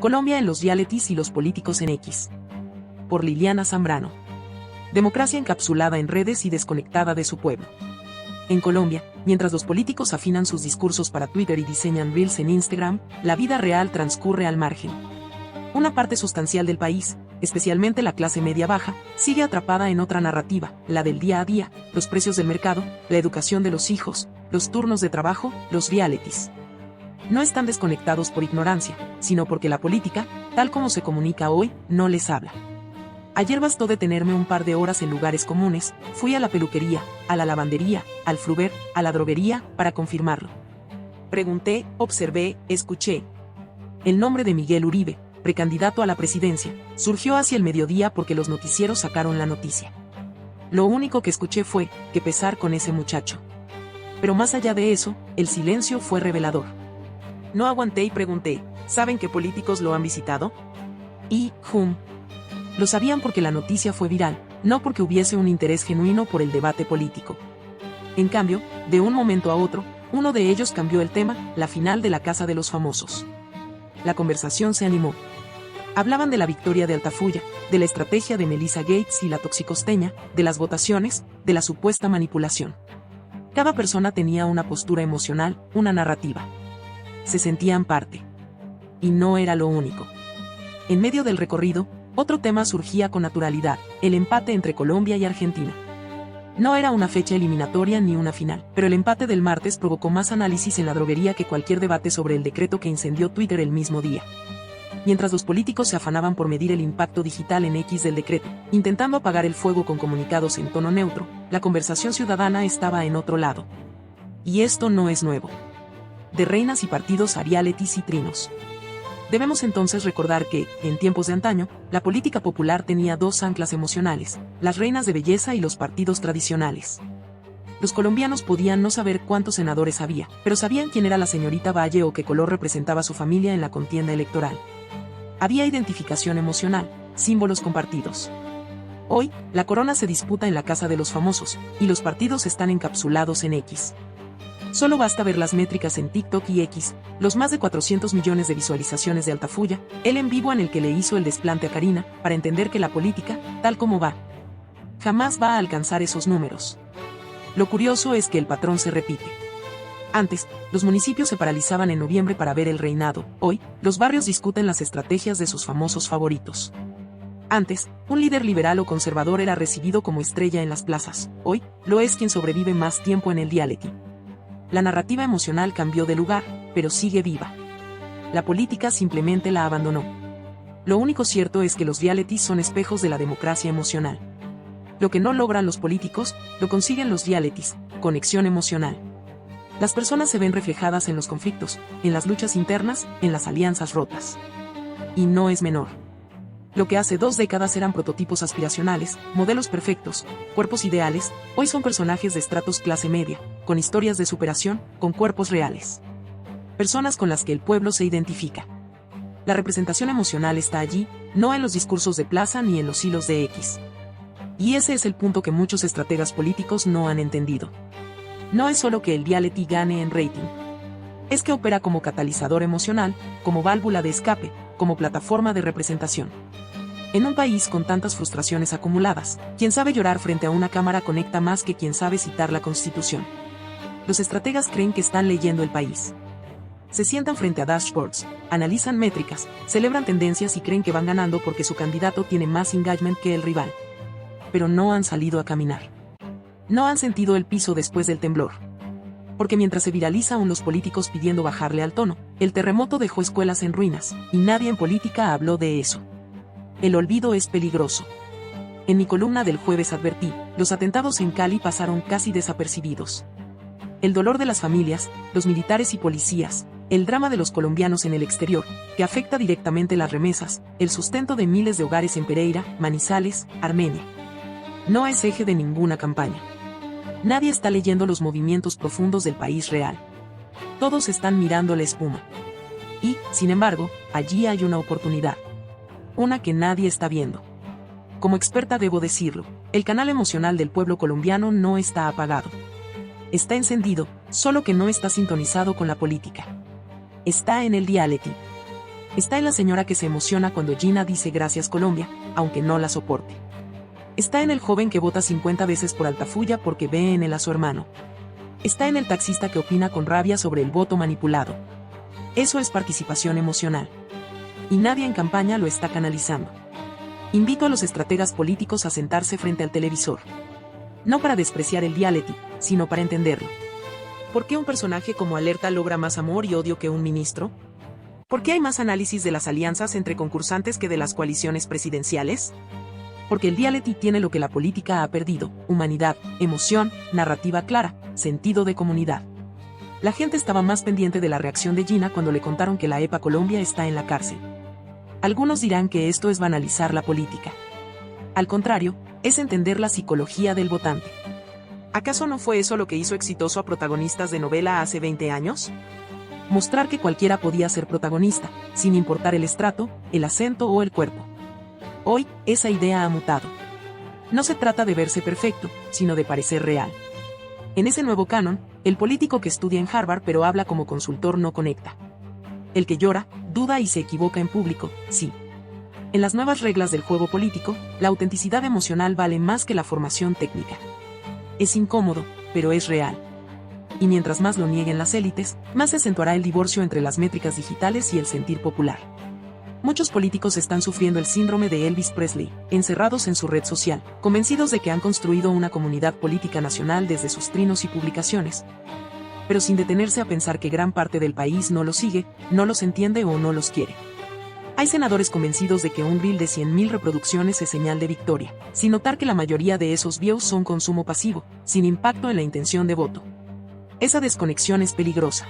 Colombia en los realities y los políticos en X. Por Liliana Zambrano. Democracia encapsulada en redes y desconectada de su pueblo. En Colombia, mientras los políticos afinan sus discursos para Twitter y diseñan reels en Instagram, la vida real transcurre al margen. Una parte sustancial del país, especialmente la clase media-baja, sigue atrapada en otra narrativa, la del día a día, los precios del mercado, la educación de los hijos, los turnos de trabajo, los realities. No están desconectados por ignorancia, sino porque la política, tal como se comunica hoy, no les habla. Ayer bastó detenerme un par de horas en lugares comunes, fui a la peluquería, a la lavandería, al Fruver, a la droguería, para confirmarlo. Pregunté, observé, escuché. El nombre de Miguel Uribe, precandidato a la presidencia, surgió hacia el mediodía porque los noticieros sacaron la noticia. Lo único que escuché fue, qué pesar con ese muchacho. Pero más allá de eso, el silencio fue revelador. No aguanté y pregunté, ¿saben qué políticos lo han visitado? Y, lo sabían porque la noticia fue viral, no porque hubiese un interés genuino por el debate político. En cambio, de un momento a otro, uno de ellos cambió el tema, la final de la Casa de los Famosos. La conversación se animó. Hablaban de la victoria de Altafulla, de la estrategia de Melissa Gates y la toxicosteña, de las votaciones, de la supuesta manipulación. Cada persona tenía una postura emocional, una narrativa. Se sentían parte. Y no era lo único. En medio del recorrido, otro tema surgía con naturalidad, el empate entre Colombia y Argentina. No era una fecha eliminatoria ni una final, pero el empate del martes provocó más análisis en la droguería que cualquier debate sobre el decreto que incendió Twitter el mismo día. Mientras los políticos se afanaban por medir el impacto digital en X del decreto, intentando apagar el fuego con comunicados en tono neutro, la conversación ciudadana estaba en otro lado. Y esto no es nuevo. De reinas y partidos a realities y trinos. Debemos entonces recordar que, en tiempos de antaño, la política popular tenía dos anclas emocionales, las reinas de belleza y los partidos tradicionales. Los colombianos podían no saber cuántos senadores había, pero sabían quién era la señorita Valle o qué color representaba su familia en la contienda electoral. Había identificación emocional, símbolos compartidos. Hoy, la corona se disputa en la Casa de los Famosos, y los partidos están encapsulados en X. Solo basta ver las métricas en TikTok y X, los más de 400 millones de visualizaciones de Altafulla, el en vivo en el que le hizo el desplante a Karina, para entender que la política, tal como va, jamás va a alcanzar esos números. Lo curioso es que el patrón se repite. Antes, los municipios se paralizaban en noviembre para ver el reinado, hoy, los barrios discuten las estrategias de sus famosos favoritos. Antes, un líder liberal o conservador era recibido como estrella en las plazas, hoy, lo es quien sobrevive más tiempo en el reality. La narrativa emocional cambió de lugar, pero sigue viva. La política simplemente la abandonó. Lo único cierto es que los realities son espejos de la democracia emocional. Lo que no logran los políticos, lo consiguen los realities, conexión emocional. Las personas se ven reflejadas en los conflictos, en las luchas internas, en las alianzas rotas. Y no es menor. Lo que hace 2 décadas eran prototipos aspiracionales, modelos perfectos, cuerpos ideales, hoy son personajes de estratos clase media, con historias de superación, con cuerpos reales. Personas con las que el pueblo se identifica. La representación emocional está allí, no en los discursos de plaza ni en los hilos de X. Y ese es el punto que muchos estrategas políticos no han entendido. No es solo que el reality gane en rating. Es que opera como catalizador emocional, como válvula de escape, como plataforma de representación. En un país con tantas frustraciones acumuladas, quien sabe llorar frente a una cámara conecta más que quien sabe citar la Constitución. Los estrategas creen que están leyendo el país. Se sientan frente a dashboards, analizan métricas, celebran tendencias y creen que van ganando porque su candidato tiene más engagement que el rival. Pero no han salido a caminar. No han sentido el piso después del temblor. Porque mientras se viraliza aún los políticos pidiendo bajarle al tono, el terremoto dejó escuelas en ruinas, y nadie en política habló de eso. El olvido es peligroso. En mi columna del jueves advertí, los atentados en Cali pasaron casi desapercibidos. El dolor de las familias, los militares y policías, el drama de los colombianos en el exterior, que afecta directamente las remesas, el sustento de miles de hogares en Pereira, Manizales, Armenia. No es eje de ninguna campaña. Nadie está leyendo los movimientos profundos del país real. Todos están mirando la espuma. Y, sin embargo, allí hay una oportunidad. Una que nadie está viendo. Como experta debo decirlo, el canal emocional del pueblo colombiano no está apagado. Está encendido, solo que no está sintonizado con la política. Está en el reality. Está en la señora que se emociona cuando Gina dice gracias Colombia, aunque no la soporte. Está en el joven que vota 50 veces por Altafulla porque ve en él a su hermano. Está en el taxista que opina con rabia sobre el voto manipulado. Eso es participación emocional. Y nadie en campaña lo está canalizando. Invito a los estrategas políticos a sentarse frente al televisor. No para despreciar el reality, sino para entenderlo. ¿Por qué un personaje como Alerta logra más amor y odio que un ministro? ¿Por qué hay más análisis de las alianzas entre concursantes que de las coaliciones presidenciales? Porque el reality tiene lo que la política ha perdido: humanidad, emoción, narrativa clara, sentido de comunidad. La gente estaba más pendiente de la reacción de Gina cuando le contaron que la EPA Colombia está en la cárcel. Algunos dirán que esto es banalizar la política. Al contrario, es entender la psicología del votante. ¿Acaso no fue eso lo que hizo exitoso a protagonistas de novela hace 20 años? Mostrar que cualquiera podía ser protagonista, sin importar el estrato, el acento o el cuerpo. Hoy, esa idea ha mutado. No se trata de verse perfecto, sino de parecer real. En ese nuevo canon, el político que estudia en Harvard pero habla como consultor no conecta. El que llora, duda y se equivoca en público, sí. En las nuevas reglas del juego político, la autenticidad emocional vale más que la formación técnica. Es incómodo, pero es real. Y mientras más lo nieguen las élites, más se acentuará el divorcio entre las métricas digitales y el sentir popular. Muchos políticos están sufriendo el síndrome de Elvis Presley, encerrados en su red social, convencidos de que han construido una comunidad política nacional desde sus trinos y publicaciones, pero sin detenerse a pensar que gran parte del país no los sigue, no los entiende o no los quiere. Hay senadores convencidos de que un reel de 100.000 reproducciones es señal de victoria, sin notar que la mayoría de esos views son consumo pasivo, sin impacto en la intención de voto. Esa desconexión es peligrosa.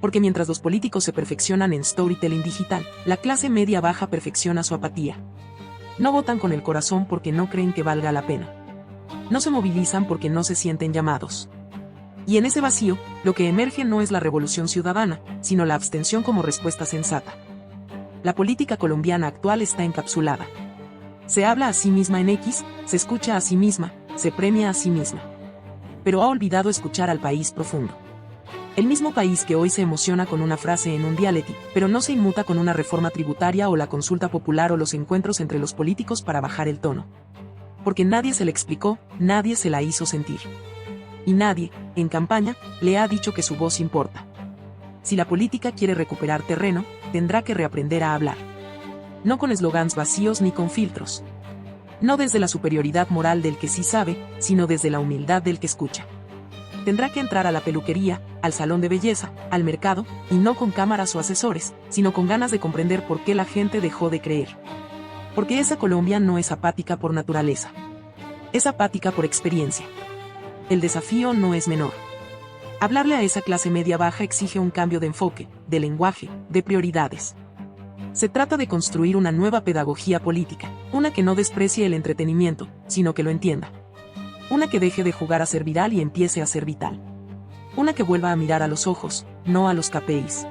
Porque mientras los políticos se perfeccionan en storytelling digital, la clase media baja perfecciona su apatía. No votan con el corazón porque no creen que valga la pena. No se movilizan porque no se sienten llamados. Y en ese vacío, lo que emerge no es la revolución ciudadana, sino la abstención como respuesta sensata. La política colombiana actual está encapsulada. Se habla a sí misma en X, se escucha a sí misma, se premia a sí misma. Pero ha olvidado escuchar al país profundo. El mismo país que hoy se emociona con una frase en un reality, pero no se inmuta con una reforma tributaria o la consulta popular o los encuentros entre los políticos para bajar el tono. Porque nadie se le explicó, nadie se la hizo sentir. Y nadie, en campaña, le ha dicho que su voz importa. Si la política quiere recuperar terreno, tendrá que reaprender a hablar. No con eslogans vacíos ni con filtros. No desde la superioridad moral del que sí sabe, sino desde la humildad del que escucha. Tendrá que entrar a la peluquería, al salón de belleza, al mercado, y no con cámaras o asesores, sino con ganas de comprender por qué la gente dejó de creer. Porque esa Colombia no es apática por naturaleza. Es apática por experiencia. El desafío no es menor. Hablarle a esa clase media baja exige un cambio de enfoque, de lenguaje, de prioridades. Se trata de construir una nueva pedagogía política, una que no desprecie el entretenimiento, sino que lo entienda. Una que deje de jugar a ser viral y empiece a ser vital. Una que vuelva a mirar a los ojos, no a los KPIs.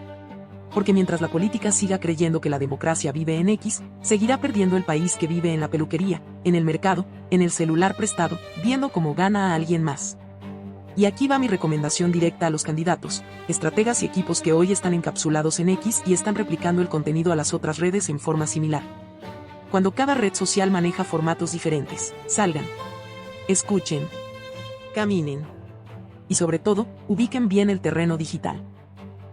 Porque mientras la política siga creyendo que la democracia vive en X, seguirá perdiendo el país que vive en la peluquería, en el mercado, en el celular prestado, viendo cómo gana a alguien más. Y aquí va mi recomendación directa a los candidatos, estrategas y equipos que hoy están encapsulados en X y están replicando el contenido a las otras redes en forma similar. Cuando cada red social maneja formatos diferentes, salgan. Escuchen, caminen y sobre todo, ubiquen bien el terreno digital.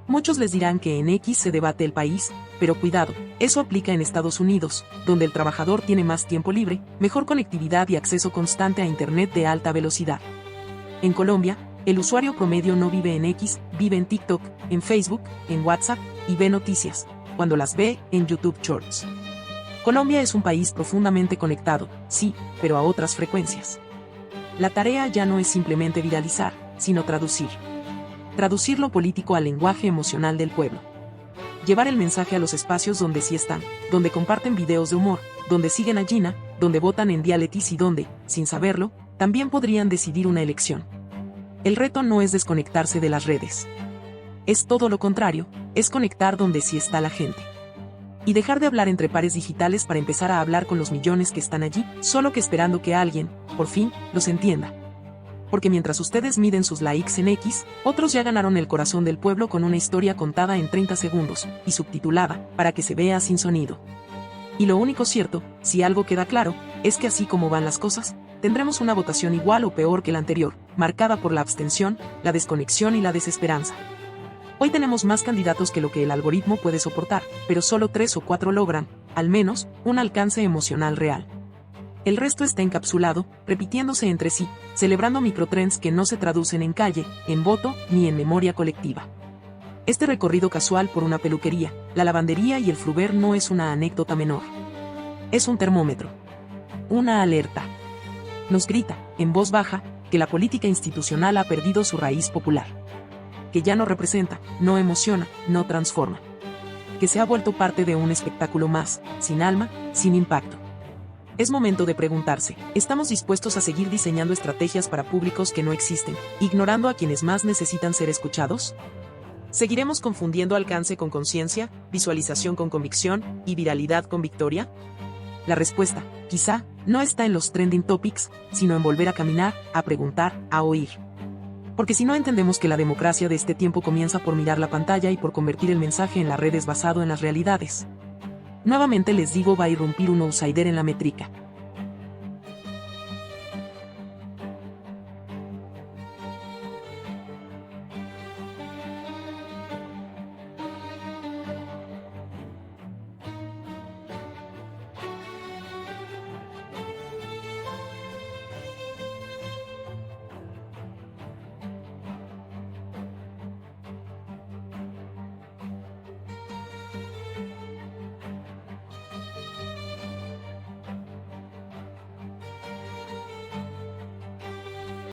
Muchos les dirán que en X se debate el país, pero cuidado, eso aplica en Estados Unidos, donde el trabajador tiene más tiempo libre, mejor conectividad y acceso constante a Internet de alta velocidad. En Colombia, el usuario promedio no vive en X, vive en TikTok, en Facebook, en WhatsApp y ve noticias, cuando las ve en YouTube Shorts. Colombia es un país profundamente conectado, sí, pero a otras frecuencias. La tarea ya no es simplemente viralizar, sino traducir. Traducir lo político al lenguaje emocional del pueblo. Llevar el mensaje a los espacios donde sí están, donde comparten videos de humor, donde siguen a Gina, donde votan en realities y donde, sin saberlo, también podrían decidir una elección. El reto no es desconectarse de las redes. Es todo lo contrario, es conectar donde sí está la gente. Y dejar de hablar entre pares digitales para empezar a hablar con los millones que están allí, solo que esperando que alguien, por fin, los entienda. porque mientras ustedes miden sus likes en X, otros ya ganaron el corazón del pueblo con una historia contada en 30 segundos, y subtitulada, para que se vea sin sonido. Y lo único cierto, si algo queda claro, es que así como van las cosas, tendremos una votación igual o peor que la anterior, marcada por la abstención, la desconexión y la desesperanza. Hoy tenemos más candidatos que lo que el algoritmo puede soportar, pero solo 3 o 4 logran, al menos, un alcance emocional real. El resto está encapsulado, repitiéndose entre sí, celebrando microtrends que no se traducen en calle, en voto, ni en memoria colectiva. Este recorrido casual por una peluquería, la lavandería y el Fruver no es una anécdota menor. Es un termómetro. Una alerta. Nos grita, en voz baja, que la política institucional ha perdido su raíz popular. Que ya no representa, no emociona, no transforma. Que se ha vuelto parte de un espectáculo más, sin alma, sin impacto. Es momento de preguntarse, ¿estamos dispuestos a seguir diseñando estrategias para públicos que no existen, ignorando a quienes más necesitan ser escuchados? ¿Seguiremos confundiendo alcance con conciencia, visualización con convicción y viralidad con victoria? La respuesta, quizá, no está en los trending topics, sino en volver a caminar, a preguntar, a oír. Porque si no entendemos que la democracia de este tiempo comienza por mirar la pantalla y por convertir el mensaje en las redes basado en las realidades. Nuevamente les digo, va a irrumpir un outsider en la métrica.